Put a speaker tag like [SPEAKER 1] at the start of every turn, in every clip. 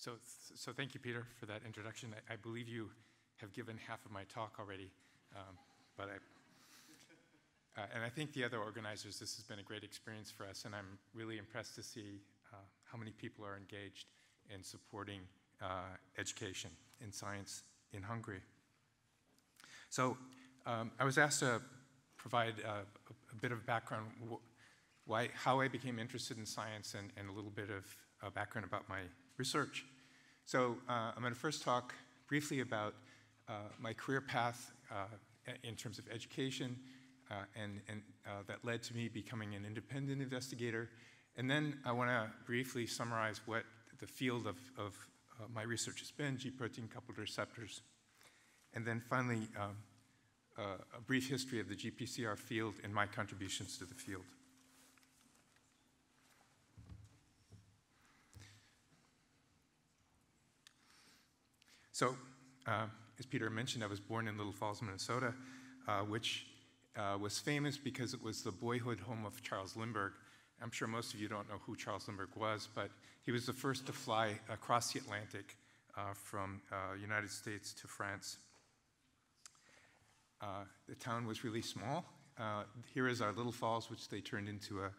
[SPEAKER 1] So thank you, Peter, for that introduction. I believe you have given half of my talk already, and I think the other organizers, this has been a great experience for us, and I'm really impressed to see how many people are engaged in supporting education in science in Hungary. So I was asked to provide a bit of background, how I became interested in science, and a little bit of background about my research. So I'm going to first talk briefly about my career path in terms of education, and that led to me becoming an independent investigator. And then I want to briefly summarize what the field of my research has been, G protein-coupled receptors. And then finally, a brief history of the GPCR field and my contributions to the field. So, as Peter mentioned, I was born in Little Falls, Minnesota, which was famous because it was the boyhood home of Charles Lindbergh. I'm sure most of you don't know who Charles Lindbergh was, but he was the first to fly across the Atlantic from United States to France. The town was really small. Here is our Little Falls, which they turned into a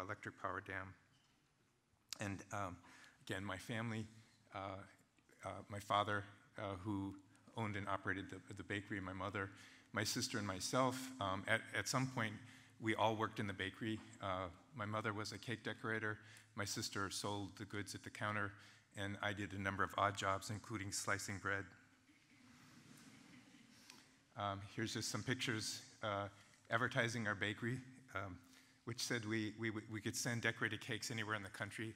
[SPEAKER 1] electric power dam. And again, my family, my father, who owned and operated the bakery, my mother, my sister, and myself. At some point, we all worked in the bakery. My mother was a cake decorator. My sister sold the goods at the counter, and I did a number of odd jobs, including slicing bread. Here's just some pictures advertising our bakery, which said we could send decorated cakes anywhere in the country.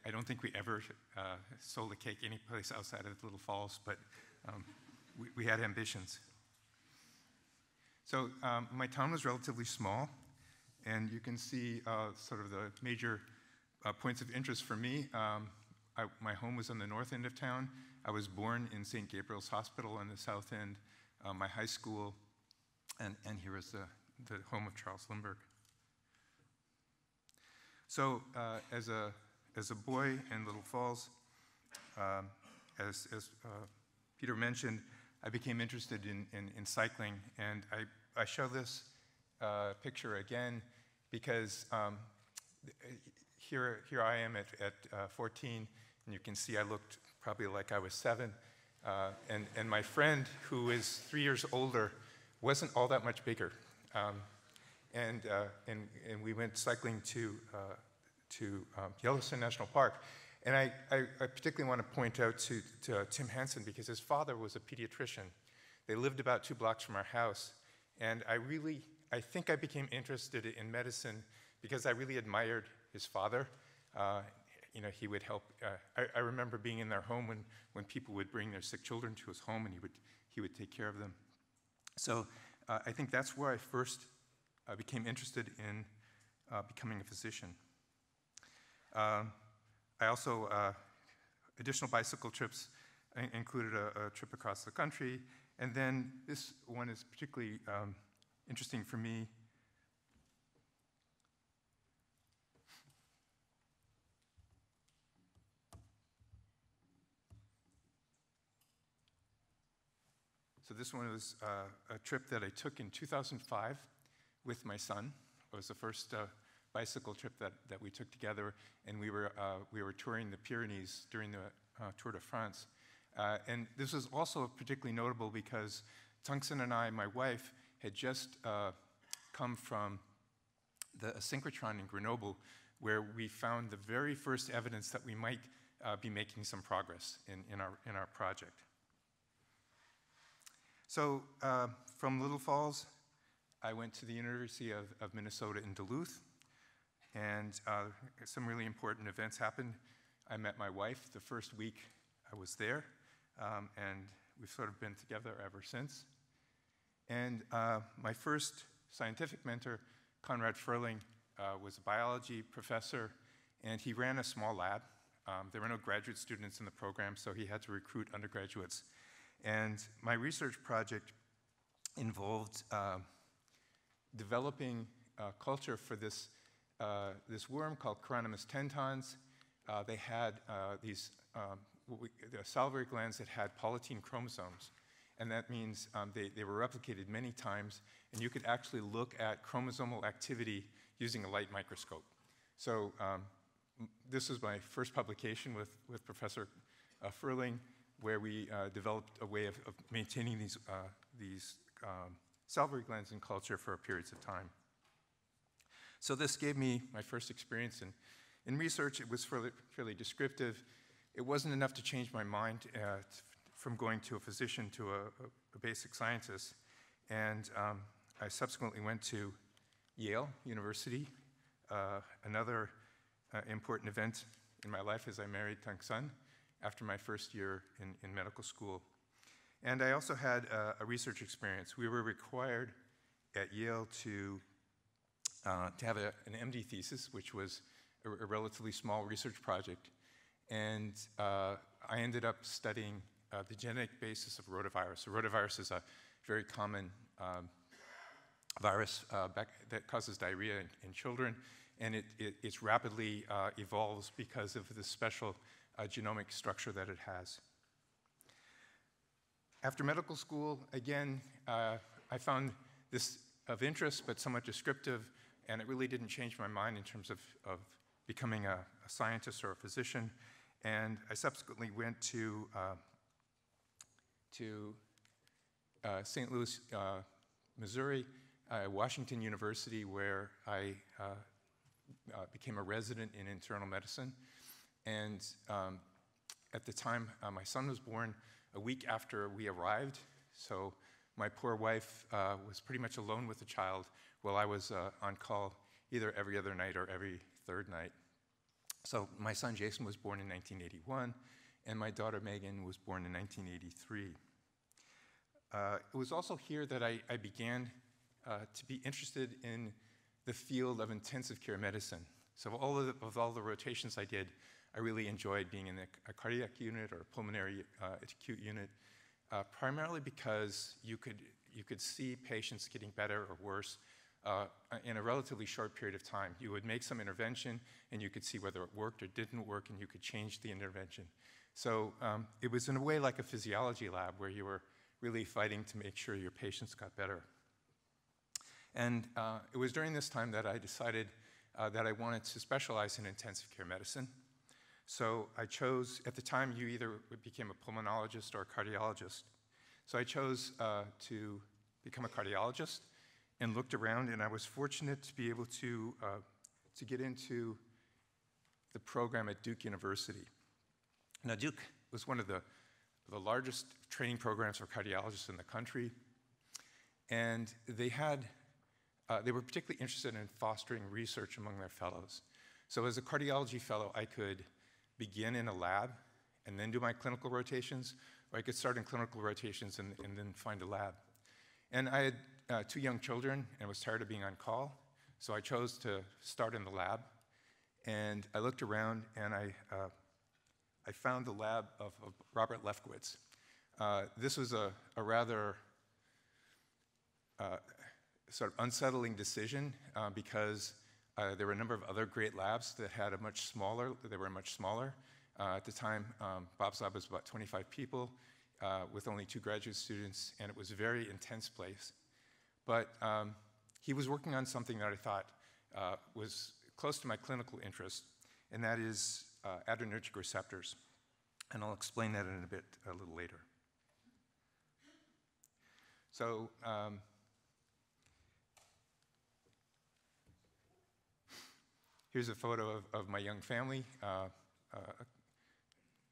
[SPEAKER 1] I don't think we ever sold a cake any place outside of Little Falls, but we had ambitions. So my town was relatively small, and you can see sort of the major points of interest for me. My home was on the north end of town. I was born in St. Gabriel's Hospital on the south end, my high school, and here is the home of Charles Lindbergh. So as a boy in Little Falls, as Peter mentioned, I became interested in cycling, and I show this picture again because here I am at 14, and you can see I looked probably like I was 7, and my friend, who is 3 years older, wasn't all that much bigger, and we went cycling to Yellowstone National Park. And I particularly want to point out to Tim Hansen because his father was a pediatrician. They lived about 2 blocks from our house. And I think I became interested in medicine because I really admired his father. He would help. I remember being in their home when people would bring their sick children to his home, and he would take care of them. So I think that's where I first became interested in becoming a physician. I also, additional bicycle trips included a trip across the country, and then this one is particularly interesting for me. So this one was a trip that I took in 2005 with my son. It was the first bicycle trip that we took together, and we were touring the Pyrenees during the Tour de France. And this was also particularly notable because Tungsten and I, my wife, had just come from the synchrotron in Grenoble, where we found the very first evidence that we might be making some progress in our project. So from Little Falls, I went to the University of Minnesota in Duluth, and some really important events happened. I met my wife the first week I was there, and we've sort of been together ever since. And my first scientific mentor, Conrad Furling, was a biology professor, and he ran a small lab. There were no graduate students in the program, so he had to recruit undergraduates. And my research project involved developing culture for this worm called Chironomus tentans. they had these the salivary glands that had polytene chromosomes. And that means they were replicated many times, and you could actually look at chromosomal activity using a light microscope. So this was my first publication with Professor Furling, where we developed a way of maintaining these salivary glands in culture for periods of time. So this gave me my first experience in research. It was fairly descriptive. It wasn't enough to change my mind from going to a physician to a basic scientist. And I subsequently went to Yale University. Another important event in my life is I married Tang Sun after my first year in medical school. And I also had a research experience. We were required at Yale to have an MD thesis, which was a relatively small research project. And I ended up studying the genetic basis of rotavirus. So rotavirus is a very common virus that causes diarrhea in children, and it rapidly evolves because of the special genomic structure that it has. After medical school, again, I found this of interest but somewhat descriptive, and it really didn't change my mind in terms of becoming a scientist or a physician. And I subsequently went to St. Louis, Missouri, Washington University, where I became a resident in internal medicine. And at the time, my son was born a week after we arrived. So my poor wife was pretty much alone with the child while I was on call either every other night or every third night. So my son Jason was born in 1981, and my daughter Megan was born in 1983. It was also here that I began to be interested in the field of intensive care medicine. So of all the rotations I did, I really enjoyed being in a cardiac unit or a pulmonary acute unit, primarily because you could see patients getting better or worse in a relatively short period of time. You would make some intervention, and you could see whether it worked or didn't work, and you could change the intervention. So it was in a way like a physiology lab where you were really fighting to make sure your patients got better. And it was during this time that I decided that I wanted to specialize in intensive care medicine. So I chose, at the time, you either became a pulmonologist or a cardiologist. So I chose to become a cardiologist and looked around, and I was fortunate to be able to get into the program at Duke University. Now, Duke was one of the largest training programs for cardiologists in the country, and they were particularly interested in fostering research among their fellows. So as a cardiology fellow, I could begin in a lab and then do my clinical rotations, or I could start in clinical rotations and then find a lab. And I had 2 young children and was tired of being on call, so I chose to start in the lab. And I looked around, and I found the lab of Robert Lefkowitz. This was a rather sort of unsettling decision because there were a number of other great labs that had were much smaller. At the time, Bob's lab was about 25 people with only 2 graduate students, and it was a very intense place. But he was working on something that I thought was close to my clinical interest, and that is adrenergic receptors. And I'll explain that in a little later. So here's a photo of my young family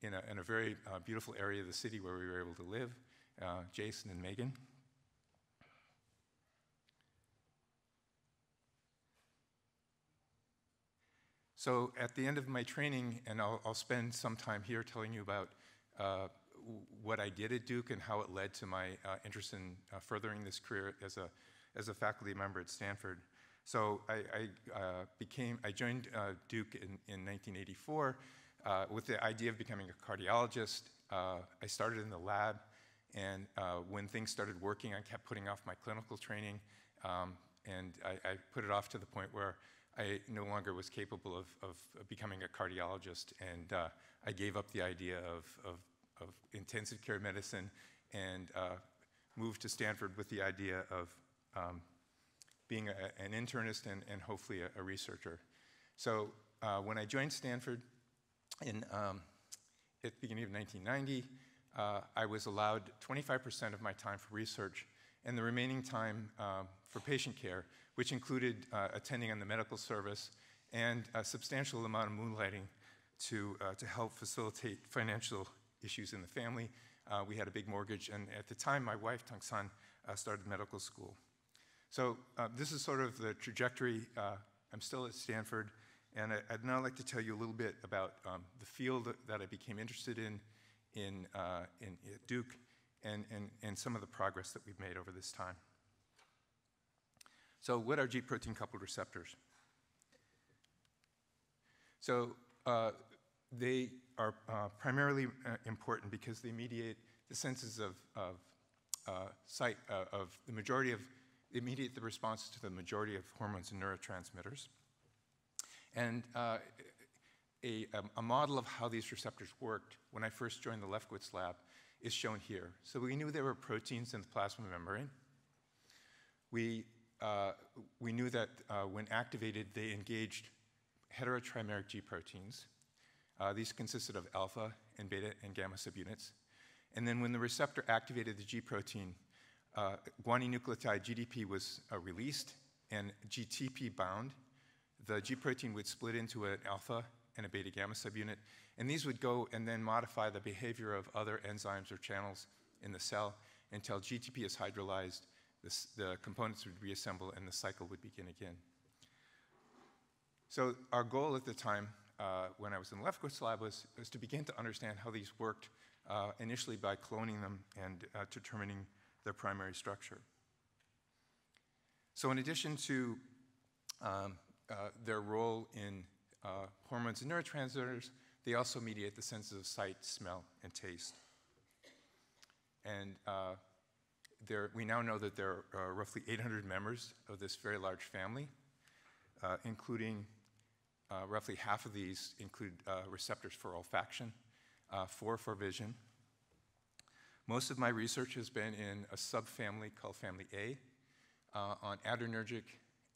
[SPEAKER 1] in a very beautiful area of the city where we were able to live, Jason and Megan. So at the end of my training, and I'll spend some time here telling you about what I did at Duke and how it led to my interest in furthering this career as a faculty member at Stanford. So I joined Duke in 1984 with the idea of becoming a cardiologist. I started in the lab, and when things started working, I kept putting off my clinical training, and I put it off to the point where I no longer was capable of becoming a cardiologist, and I gave up the idea of intensive care medicine and moved to Stanford with the idea of being an internist and hopefully a researcher. So when I joined Stanford at the beginning of 1990, I was allowed 25% of my time for research and the remaining time for patient care, which included attending on the medical service and a substantial amount of moonlighting to help facilitate financial issues in the family. We had a big mortgage, and at the time, my wife, Tang San, started medical school. So this is sort of the trajectory. I'm still at Stanford, and I'd now like to tell you a little bit about the field that I became interested in at Duke and some of the progress that we've made over this time. So what are G protein-coupled receptors? So they are primarily important because they mediate the senses of the majority of, they mediate the responses to the majority of hormones and neurotransmitters. And a model of how these receptors worked when I first joined the Lefkowitz lab is shown here. So we knew there were proteins in the plasma membrane. We knew that when activated, they engaged heterotrimeric G proteins. These consisted of alpha and beta and gamma subunits. And then when the receptor activated the G protein, guanine nucleotide GDP was released and GTP bound. The G protein would split into an alpha and a beta gamma subunit, and these would go and then modify the behavior of other enzymes or channels in the cell until GTP is hydrolyzed, the components would reassemble, and the cycle would begin again. So our goal at the time, when I was in the Lefkowitz lab, was to begin to understand how these worked, initially by cloning them and determining their primary structure. So in addition to their role in hormones and neurotransmitters, they also mediate the senses of sight, smell, and taste. And we now know that there are roughly 800 members of this very large family, including roughly half of these include receptors for olfaction, 4 for vision. Most of my research has been in a subfamily called family A on adrenergic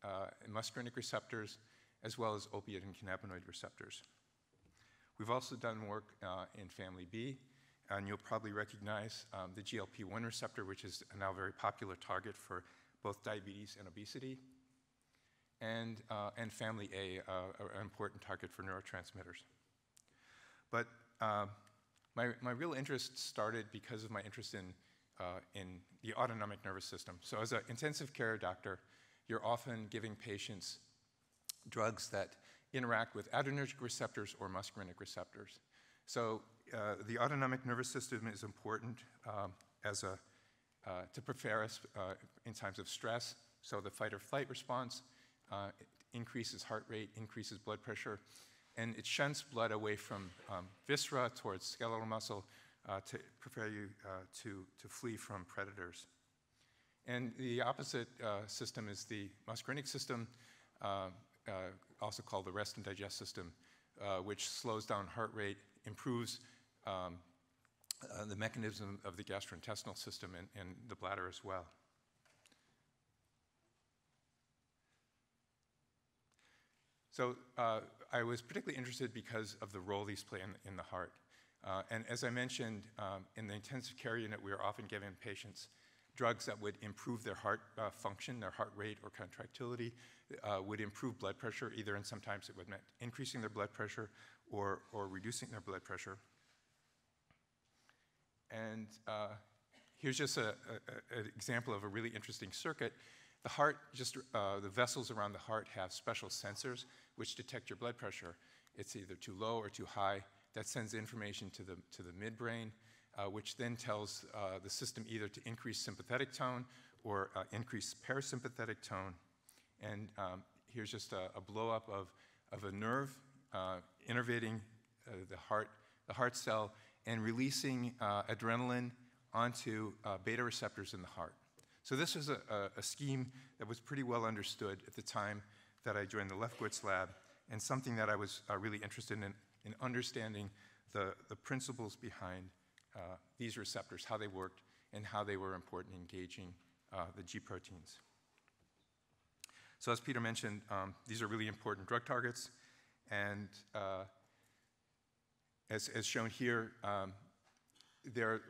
[SPEAKER 1] and muscarinic receptors, as well as opiate and cannabinoid receptors. We've also done work in family B, and you'll probably recognize the GLP-1 receptor, which is a now very popular target for both diabetes and obesity, and family A, an important target for neurotransmitters. But my real interest started because of my interest in the autonomic nervous system. So as an intensive care doctor, you're often giving patients drugs that interact with adrenergic receptors or muscarinic receptors. So the autonomic nervous system is important to prepare us in times of stress. So the fight or flight response increases heart rate, increases blood pressure, and it shunts blood away from viscera towards skeletal muscle to prepare you to flee from predators. And the opposite system is the muscarinic system, also called the rest and digest system, which slows down heart rate, improves the mechanism of the gastrointestinal system and the bladder as well. So I was particularly interested because of the role these play in the heart. And as I mentioned, in the intensive care unit, we are often giving patients drugs that would improve their heart function, their heart rate or contractility, would improve blood pressure, either, and sometimes it would mean increasing their blood pressure or reducing their blood pressure. And here's just an example of a really interesting circuit. The heart, the vessels around the heart have special sensors which detect your blood pressure. It's either too low or too high. That sends information to the midbrain, which then tells the system either to increase sympathetic tone or increase parasympathetic tone. And here's just a blow-up of a nerve innervating the heart cell and releasing adrenaline onto beta receptors in the heart. So this was a scheme that was pretty well understood at the time that I joined the Lefkowitz lab, and something that I was really interested in understanding the principles behind these receptors, how they worked, and how they were important in engaging the G proteins. So as Peter mentioned, these are really important drug targets, and as shown here, they're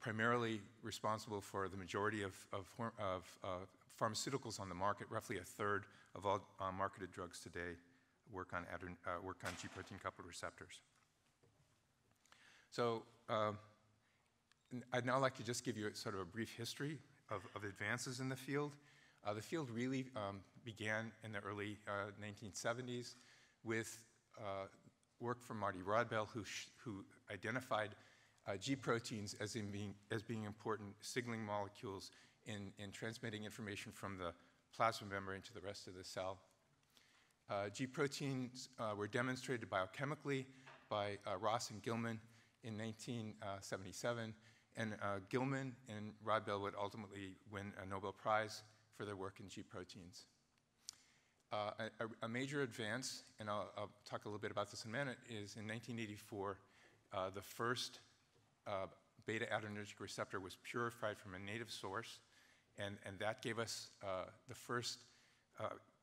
[SPEAKER 1] primarily responsible for the majority of pharmaceuticals on the market. Roughly a third of all marketed drugs today work on G protein coupled receptors. So I'd now like to just give you sort of a brief history of advances in the field. The field really began in the early 1970s with work from Marty Rodbell, who identified G proteins as being important signaling molecules in transmitting information from the plasma membrane to the rest of the cell. G proteins were demonstrated biochemically by Ross and Gilman in 1977, and Gilman and Rodbell would ultimately win a Nobel Prize for their work in G proteins. A major advance, and I'll talk a little bit about this in a minute, is in 1984, the first beta adrenergic receptor was purified from a native source, and that gave us the first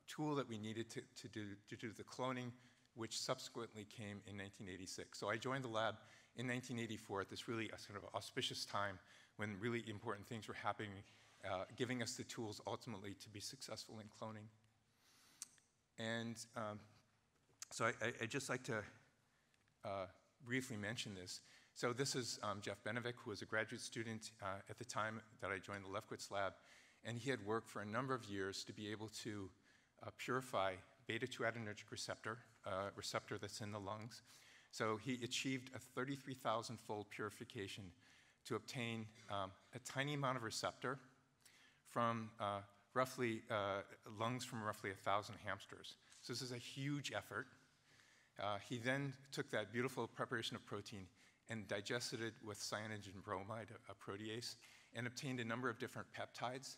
[SPEAKER 1] tool that we needed to do the cloning, which subsequently came in 1986. So I joined the lab in 1984 at this really sort of auspicious time when really important things were happening, giving us the tools ultimately to be successful in cloning. And so I'd just like to briefly mention this. So this is Jeff Benevik, who was a graduate student at the time that I joined the Lefkowitz lab, and he had worked for a number of years to be able to purify beta-2 adrenergic receptor, receptor that's in the lungs. So he achieved a 33,000-fold purification to obtain a tiny amount of receptor from roughly lungs from roughly 1,000 hamsters. So this is a huge effort. He then took that beautiful preparation of protein and digested it with cyanogen bromide, a protease, and obtained a number of different peptides.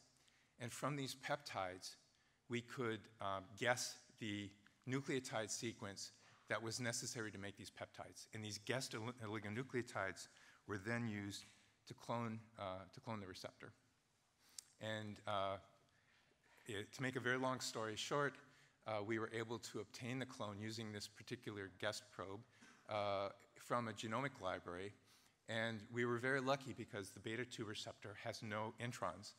[SPEAKER 1] And from these peptides, we could guess the nucleotide sequence that was necessary to make these peptides. And these guessed oligonucleotides were then used to clone the receptor. And to make a very long story short, we were able to obtain the clone using this particular guest probe from a genomic library. And we were very lucky because the beta-2 receptor has no introns.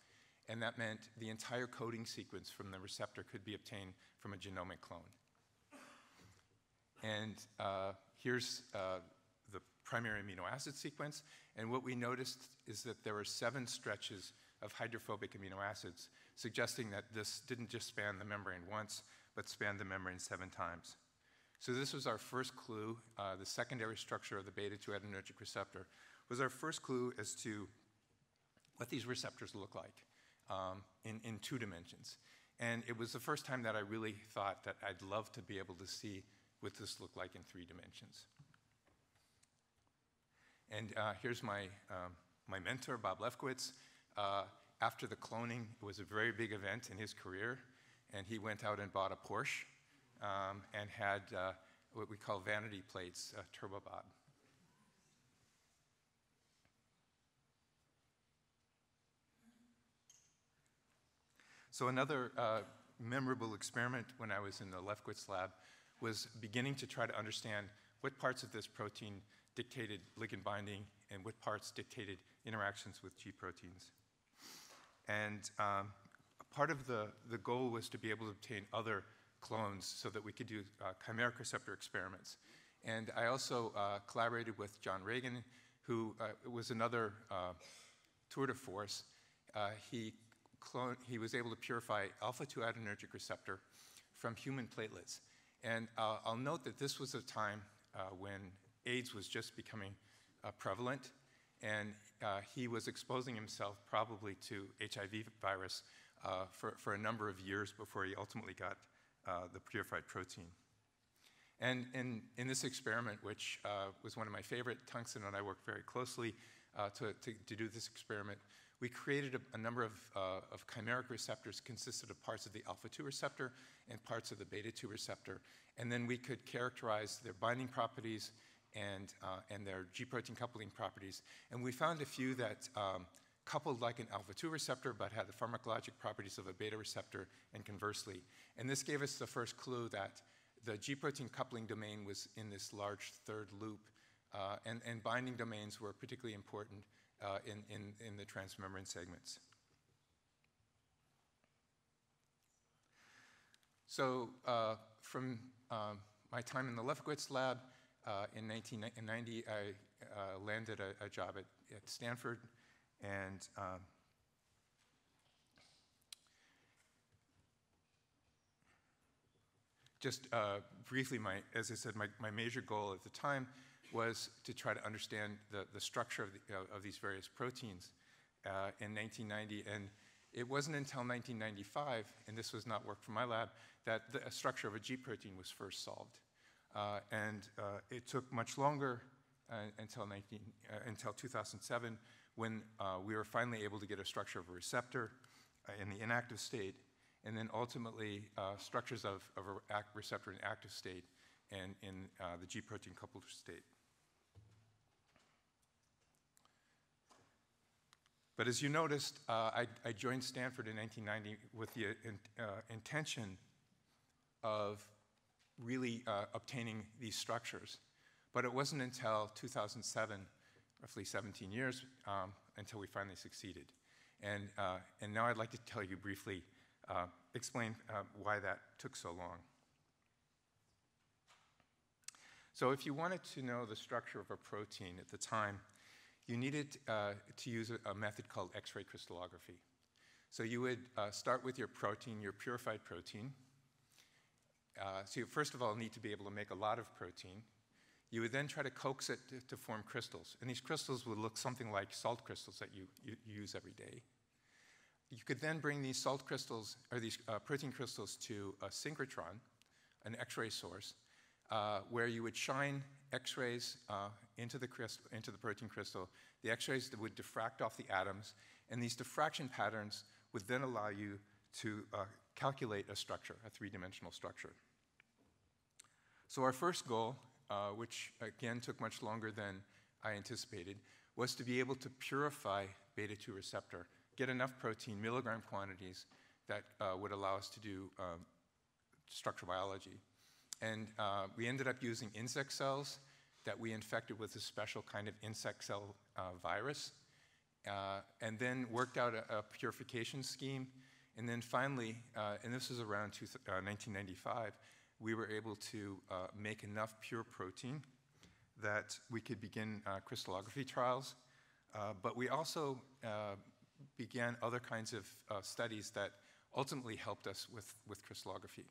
[SPEAKER 1] And that meant the entire coding sequence from the receptor could be obtained from a genomic clone. And here's the primary amino acid sequence. And what we noticed is that there were 7 stretches of hydrophobic amino acids, suggesting that this didn't just span the membrane once, but spanned the membrane 7 times. So this was our first clue. The secondary structure of the beta-2 adrenergic receptor was our first clue as to what these receptors look like in 2 dimensions. And it was the first time that I really thought that I'd love to be able to see what this looked like in 3 dimensions. And here's my mentor, Bob Lefkowitz. After the cloning, it was a very big event in his career, and he went out and bought a Porsche and had what we call vanity plates, Turbo Bob. So another memorable experiment when I was in the Lefkowitz lab was beginning to try to understand what parts of this protein dictated ligand binding and what parts dictated interactions with G proteins. And part of the goal was to be able to obtain other clones so that we could do chimeric receptor experiments. And I also collaborated with John Reagan, who was another tour de force. He was able to purify alpha-2 adrenergic receptor from human platelets. And I'll note that this was a time when AIDS was just becoming prevalent, and he was exposing himself probably to HIV virus for a number of years before he ultimately got the purified protein. And in this experiment, which was one of my favorite, Tungsten and I worked very closely to do this experiment, we created a number of chimeric receptors consisted of parts of the alpha-2 receptor and parts of the beta-2 receptor. And then we could characterize their binding properties and their G-protein coupling properties. And we found a few that coupled like an alpha-2 receptor but had the pharmacologic properties of a beta receptor and conversely. And this gave us the first clue that the G-protein coupling domain was in this large third loop, and binding domains were particularly important in the transmembrane segments. So from my time in the Lefkowitz lab, in 1990, I landed a job at Stanford, and just briefly, as I said, my major goal at the time was to try to understand the structure of these various proteins in 1990. And it wasn't until 1995, and this was not work from my lab, that the structure of a G protein was first solved. It took much longer until 2007, when we were finally able to get a structure of a receptor in the inactive state, and then ultimately structures of a receptor in active state and in the G protein coupled state. But as you noticed, I joined Stanford in 1990 with the intention of really obtaining these structures. But it wasn't until 2007, roughly 17 years, until we finally succeeded. And now I'd like to tell you briefly, explain why that took so long. So if you wanted to know the structure of a protein at the time, you needed to use a method called X-ray crystallography. So you would start with your protein, your purified protein. So you first of all need to be able to make a lot of protein. You would then try to coax it to form crystals. And these crystals would look something like salt crystals that you use every day. You could then bring these salt crystals, or these protein crystals, to a synchrotron, an X-ray source, where you would shine X-rays into the protein crystal. The X-rays would diffract off the atoms, and these diffraction patterns would then allow you to calculate a structure, a three-dimensional structure. So our first goal, which again took much longer than I anticipated, was to be able to purify beta-2 receptor, get enough protein, milligram quantities, that would allow us to do structural biology. And we ended up using insect cells that we infected with a special kind of insect cell virus, and then worked out a purification scheme. And then finally, and this was around 1995, we were able to make enough pure protein that we could begin crystallography trials. But we also began other kinds of studies that ultimately helped us with crystallography.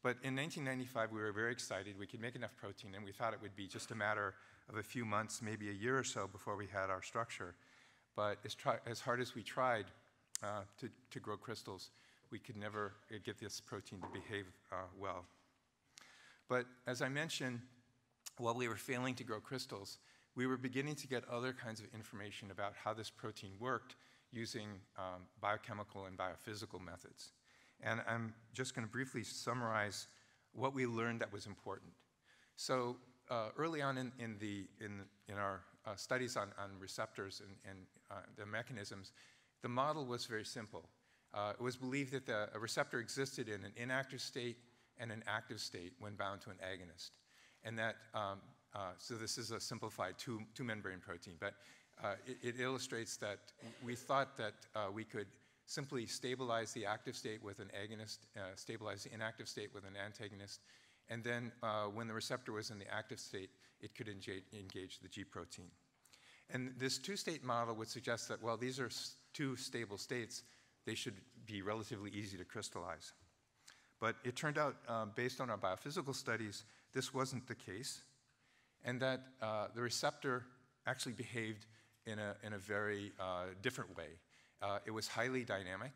[SPEAKER 1] But in 1995, we were very excited. We could make enough protein, and we thought it would be just a matter of a few months, maybe a year or so, before we had our structure. But as hard as we tried to grow crystals, we could never get this protein to behave well. But as I mentioned, while we were failing to grow crystals, we were beginning to get other kinds of information about how this protein worked using biochemical and biophysical methods. And I'm just going to briefly summarize what we learned that was important. So early on in our studies on receptors and the mechanisms, the model was very simple. It was believed that a receptor existed in an inactive state and an active state when bound to an agonist. And that, so this is a simplified two-membrane protein, but it illustrates that we thought that we could simply stabilize the active state with an agonist, stabilize the inactive state with an antagonist, and then when the receptor was in the active state, it could engage the G protein. And this two-state model would suggest that, well, these are two stable states, they should be relatively easy to crystallize. But it turned out, based on our biophysical studies, this wasn't the case, and that the receptor actually behaved in a very different way. It was highly dynamic,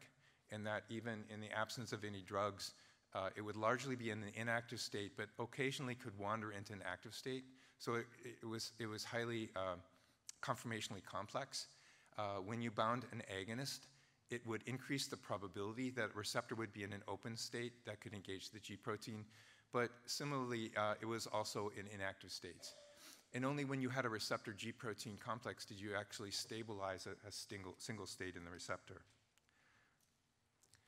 [SPEAKER 1] in that even in the absence of any drugs, it would largely be in the inactive state, but occasionally could wander into an active state. So it was highly conformationally complex. when you bound an agonist, it would increase the probability that a receptor would be in an open state that could engage the G protein. But similarly, it was also in inactive states. And only when you had a receptor G protein complex did you actually stabilize a single state in the receptor.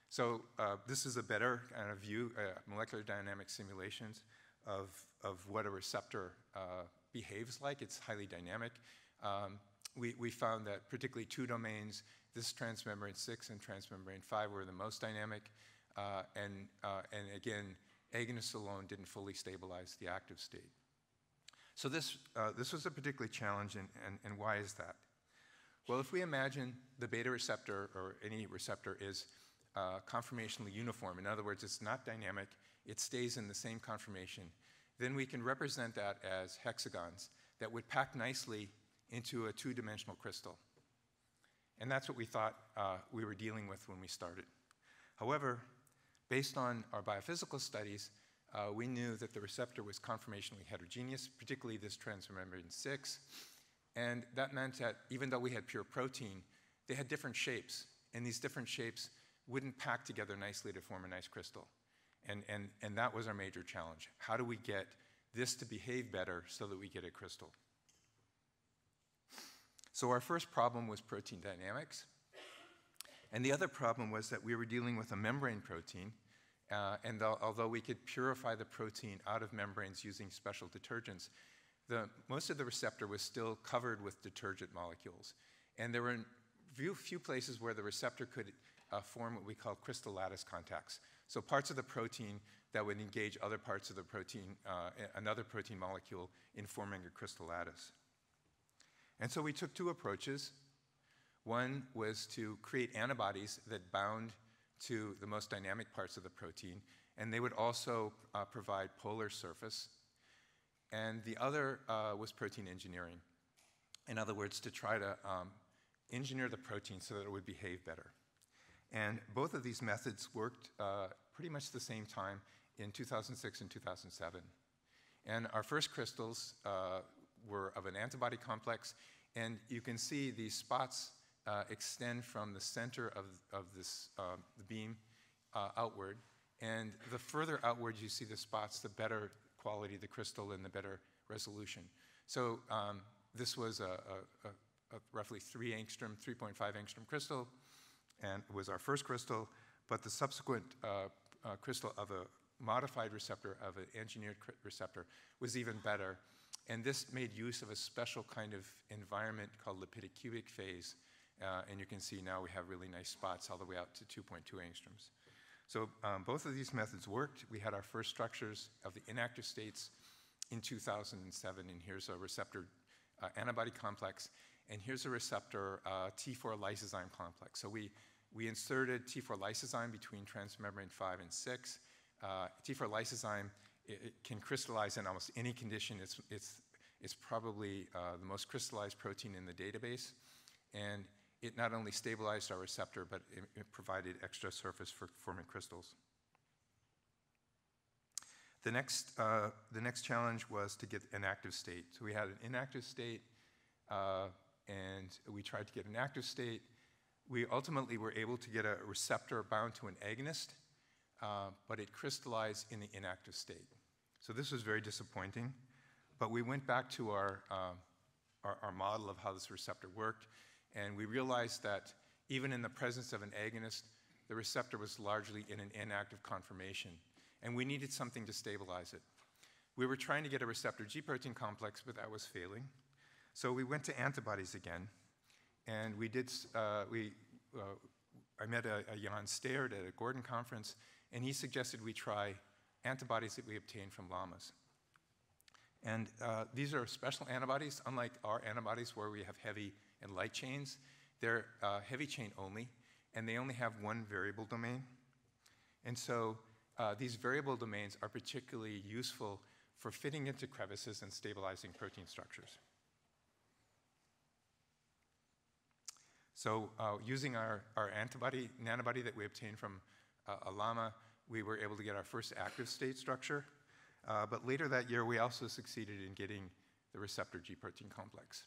[SPEAKER 1] So this is a better kind of view, molecular dynamic simulations of what a receptor behaves like. It's highly dynamic. We found that particularly two domains, this transmembrane 6 and transmembrane 5, were the most dynamic. And again, agonists alone didn't fully stabilize the active state. So this was a particularly challenging, and why is that? Well, if we imagine the beta receptor, or any receptor, is conformationally uniform, in other words, it's not dynamic, it stays in the same conformation, then we can represent that as hexagons that would pack nicely into a two-dimensional crystal. And that's what we thought we were dealing with when we started. However, based on our biophysical studies, we knew that the receptor was conformationally heterogeneous, particularly this transmembrane 6. And that meant that even though we had pure protein, they had different shapes. And these different shapes wouldn't pack together nicely to form a nice crystal. And that was our major challenge. How do we get this to behave better so that we get a crystal? So our first problem was protein dynamics. And the other problem was that we were dealing with a membrane protein. And although we could purify the protein out of membranes using special detergents, most of the receptor was still covered with detergent molecules. And there were few places where the receptor could form what we call crystal lattice contacts. So parts of the protein that would engage other parts of the protein, another protein molecule, in forming a crystal lattice. And so we took two approaches. One was to create antibodies that bound to the most dynamic parts of the protein, and they would also provide polar surface. And the other was protein engineering. In other words, to try to engineer the protein so that it would behave better. And both of these methods worked pretty much at the same time in 2006 and 2007. And our first crystals were of an antibody complex, and you can see these spots extend from the center of this the beam outward. And the further outward you see the spots, the better quality of the crystal and the better resolution. So this was a roughly 3.5 angstrom crystal, and it was our first crystal, but the subsequent crystal of a modified receptor, of an engineered receptor, was even better. And this made use of a special kind of environment called lipidic cubic phase. And you can see now we have really nice spots all the way out to 2.2 angstroms. So both of these methods worked. We had our first structures of the inactive states in 2007, and here's a receptor antibody complex, and here's a receptor T4 lysozyme complex. So we inserted T4 lysozyme between transmembrane 5 and 6. T4 lysozyme, it can crystallize in almost any condition. It's probably the most crystallized protein in the database, and it not only stabilized our receptor, but it provided extra surface for forming crystals. The next challenge was to get an active state. So we had an inactive state, and we tried to get an active state. We ultimately were able to get a receptor bound to an agonist, but it crystallized in the inactive state. So this was very disappointing, but we went back to our model of how this receptor worked, and we realized that even in the presence of an agonist, the receptor was largely in an inactive conformation, and we needed something to stabilize it. We were trying to get a receptor G protein complex, but that was failing. So we went to antibodies again, and I met a Jan Steert at a Gordon conference, and he suggested we try antibodies that we obtained from llamas. And these are special antibodies, unlike our antibodies where we have heavy and light chains. They're heavy chain only, and they only have one variable domain. And so these variable domains are particularly useful for fitting into crevices and stabilizing protein structures. So using our nanobody that we obtained from a llama, we were able to get our first active state structure. But later that year, we also succeeded in getting the receptor G protein complex.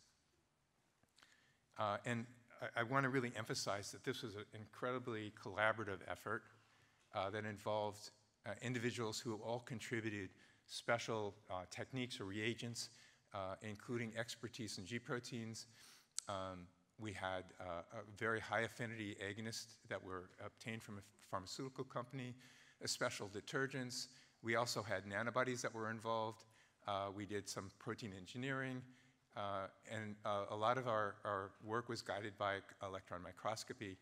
[SPEAKER 1] And I want to really emphasize that this was an incredibly collaborative effort that involved individuals who all contributed special techniques or reagents, including expertise in G proteins. We had a very high affinity agonists that were obtained from a pharmaceutical company, special detergents. We also had nanobodies that were involved. We did some protein engineering. And a lot of our work was guided by electron microscopy.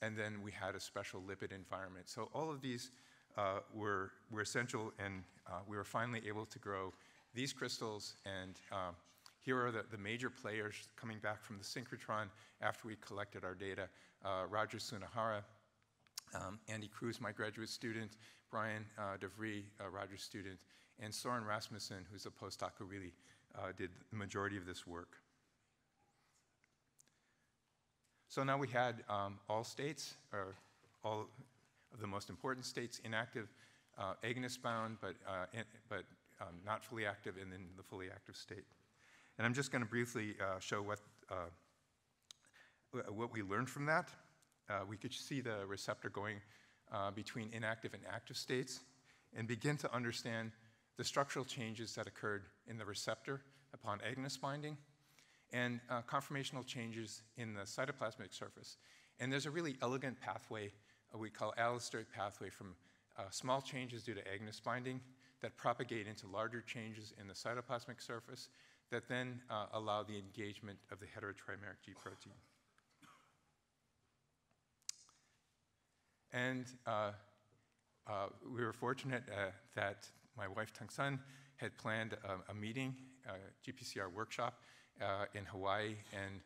[SPEAKER 1] And then we had a special lipid environment. So all of these were essential, and we were finally able to grow these crystals. And here are the major players coming back from the synchrotron after we collected our data. Roger Sunahara, Andy Cruz, my graduate student, Brian DeVries, Roger's student, and Soren Rasmussen, who's a postdoc who really did the majority of this work. So now we had all states, or all of the most important states, inactive, agonist bound, but not fully active, and then the fully active state. And I'm just going to briefly show what we learned from that. We could see the receptor going between inactive and active states and begin to understand the structural changes that occurred in the receptor upon agonist binding and conformational changes in the cytoplasmic surface. And there's a really elegant pathway we call allosteric pathway from small changes due to agonist binding that propagate into larger changes in the cytoplasmic surface that then allow the engagement of the heterotrimeric G protein. And we were fortunate that my wife Tang-Sun had planned a meeting, GPCR workshop in Hawaii, and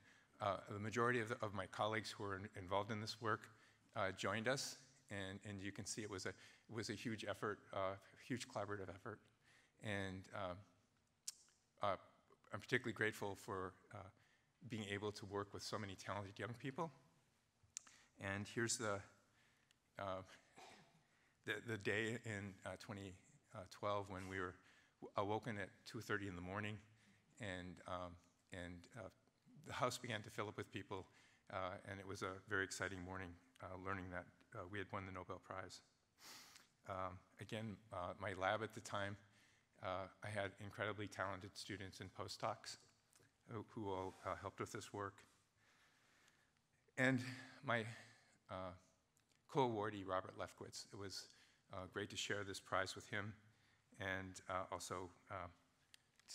[SPEAKER 1] the majority of my colleagues who were involved in this work joined us, and you can see it was a huge effort, huge collaborative effort, and I'm particularly grateful for being able to work with so many talented young people. And here's the day in 2012 when we were awoken at 2:30 in the morning, and the house began to fill up with people, and it was a very exciting morning learning that we had won the Nobel Prize. Again, my lab at the time, I had incredibly talented students and postdocs who all helped with this work. And my co-awardee, Robert Lefkowitz, it was great to share this prize with him and also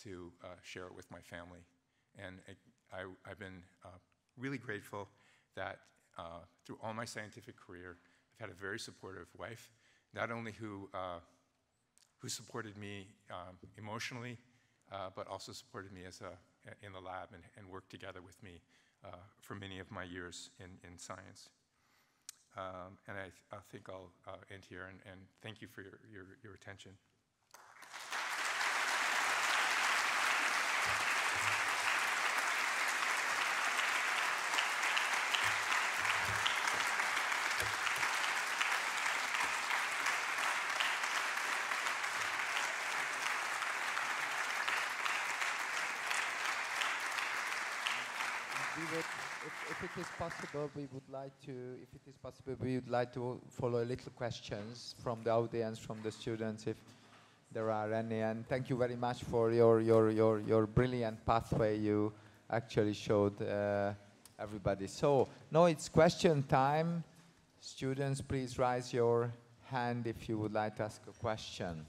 [SPEAKER 1] to share it with my family. And I've been really grateful that through all my scientific career, I've had a very supportive wife, not only who supported me emotionally, but also supported me in the lab and worked together with me for many of my years in science. And I think I'll end here, and thank you for your attention.
[SPEAKER 2] If it is possible, we would like to follow a little questions from the audience, from the students, if there are any. And thank you very much for your brilliant pathway you actually showed everybody. So now it's question time. Students, please raise your hand if you would like to ask a question.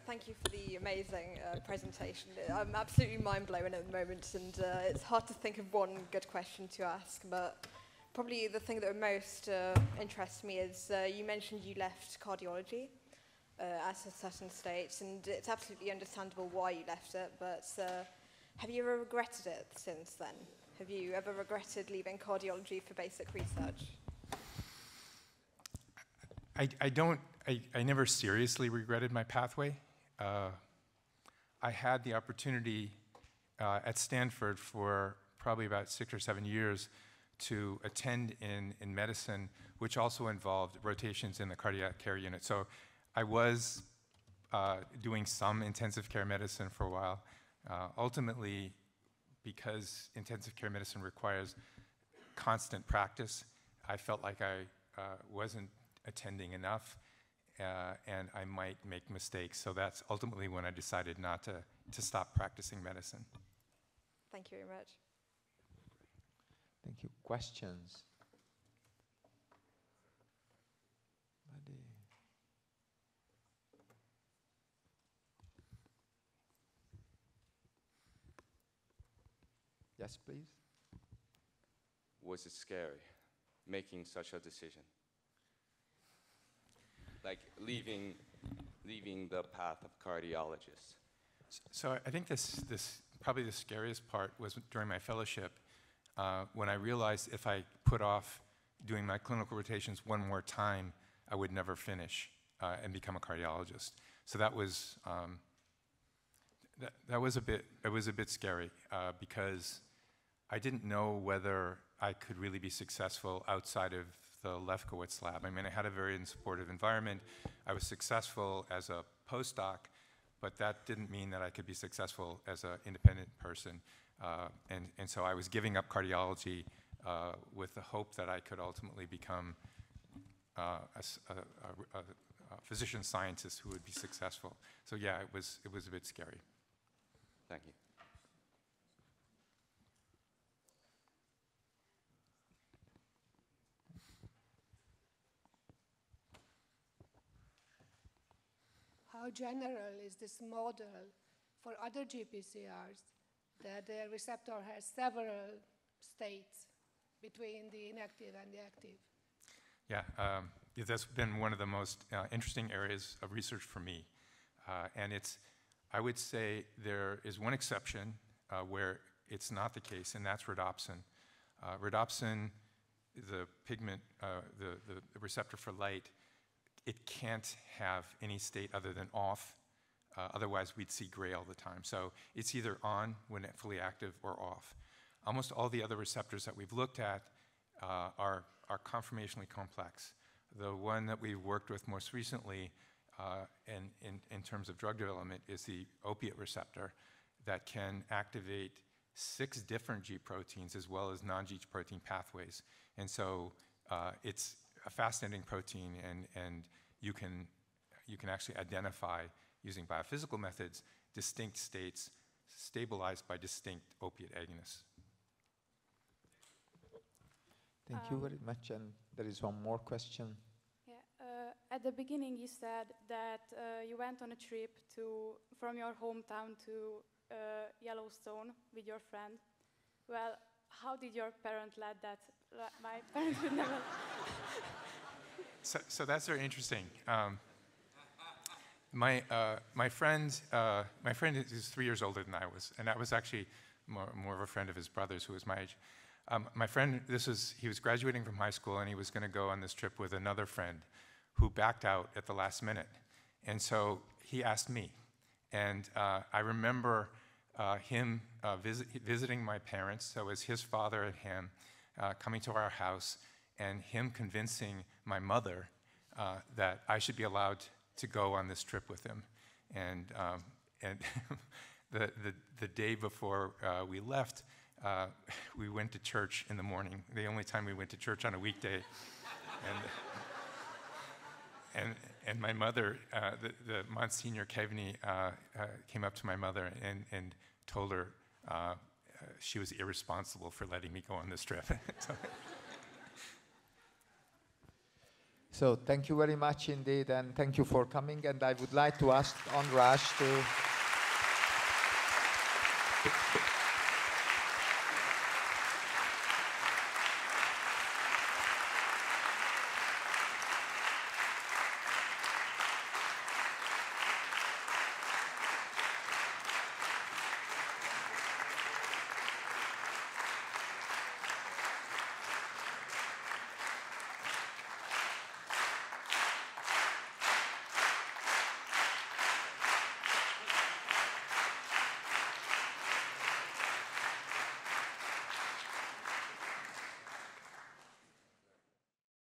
[SPEAKER 3] Thank you for the amazing presentation. I'm absolutely mind-blown at the moment, and it's hard to think of one good question to ask, but probably the thing that most interests me is you mentioned you left cardiology at a certain stage, and it's absolutely understandable why you left it, but have you ever regretted it since then? Have you ever regretted leaving cardiology for basic research?
[SPEAKER 1] I never seriously regretted my pathway. I had the opportunity at Stanford for probably about 6 or 7 years to attend in medicine, which also involved rotations in the cardiac care unit. So I was doing some intensive care medicine for a while. Ultimately, because intensive care medicine requires constant practice, I felt like I wasn't attending enough, and I might make mistakes. So that's ultimately when I decided not to stop practicing medicine.
[SPEAKER 3] Thank you very much.
[SPEAKER 2] Thank you. Questions? Yes, please.
[SPEAKER 4] Was it scary, making such a decision? Like leaving the path of cardiologist?
[SPEAKER 1] So I think this probably the scariest part was during my fellowship, when I realized if I put off doing my clinical rotations one more time, I would never finish and become a cardiologist. So that was it was a bit scary because I didn't know whether I could really be successful outside of the Lefkowitz lab. I mean, I had a very supportive environment. I was successful as a postdoc, but that didn't mean that I could be successful as an independent person. And so I was giving up cardiology with the hope that I could ultimately become a physician scientist who would be successful. So yeah, it was a bit scary.
[SPEAKER 4] Thank you.
[SPEAKER 5] How general is this model for other GPCRs that the receptor has several states between the inactive and the active?
[SPEAKER 1] Yeah, that's been one of the most interesting areas of research for me. And I would say there is one exception where it's not the case, and that's rhodopsin. Rhodopsin, the pigment, the receptor for light, it can't have any state other than off. Otherwise, we'd see gray all the time. So it's either on when it's fully active or off. Almost all the other receptors that we've looked at are conformationally complex. The one that we've worked with most recently in terms of drug development is the opiate receptor that can activate 6 different G proteins as well as non-G protein pathways. And so it's a fascinating protein, and you can actually identify, using biophysical methods, distinct states stabilized by distinct opiate agonists.
[SPEAKER 2] Thank you very much. And there is one more question.
[SPEAKER 6] Yeah, at the beginning you said that you went on a trip from your hometown to Yellowstone with your friend. Well, how did your parents let that? My parents would never.
[SPEAKER 1] So that's very interesting. My friend is 3 years older than I was, and I was actually more of a friend of his brother's who was my age. My friend, he was graduating from high school, and he was going to go on this trip with another friend who backed out at the last minute. And so he asked me. And I remember him visiting my parents, so it was his father and him, coming to our house, and him convincing my mother that I should be allowed to go on this trip with him. And the day before we left, we went to church in the morning, the only time we went to church on a weekday. And my mother, the Monsignor Kevney, came up to my mother and told her she was irresponsible for letting me go on this trip.
[SPEAKER 2] So thank you very much indeed, and thank you for coming. And I would like to ask András to